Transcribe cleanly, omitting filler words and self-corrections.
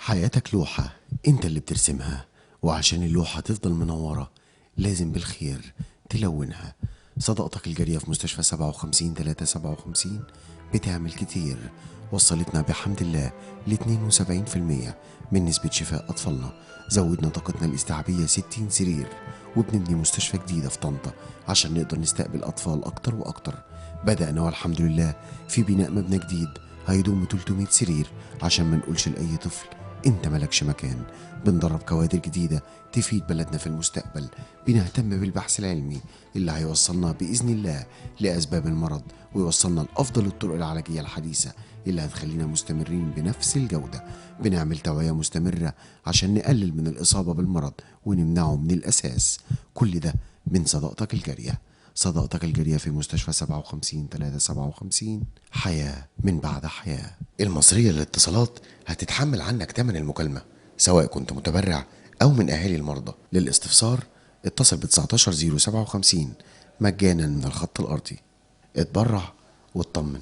حياتك لوحة انت اللي بترسمها، وعشان اللوحة تفضل منورة لازم بالخير تلونها. صداقتك الجارية في مستشفى 57 بتعمل كتير، وصلتنا بحمد الله ل 72% من نسبة شفاء أطفالنا. زودنا طاقتنا الاستيعابية 60 سرير، وبنبني مستشفى جديدة في طنطا عشان نقدر نستقبل أطفال أكتر وأكتر. بدأنا والحمد لله في بناء مبنى جديد هيضم 300 سرير عشان ما نقولش لأي طفل انت ملكش مكان. بندرب كوادر جديدة تفيد بلدنا في المستقبل. بنهتم بالبحث العلمي اللي هيوصلنا بإذن الله لأسباب المرض، ويوصلنا لأفضل الطرق العلاجية الحديثة اللي هتخلينا مستمرين بنفس الجودة. بنعمل توعية مستمرة عشان نقلل من الإصابة بالمرض ونمنعه من الأساس. كل ده من صداقتك الجارية. صداقتك الجارية في مستشفى 57 حياة من بعد حياة. المصرية للاتصالات هتتحمل عنك تمن المكالمة سواء كنت متبرع أو من أهالي المرضى. للاستفسار اتصل ب 19057 مجانا من الخط الأرضي. اتبرع واطمن.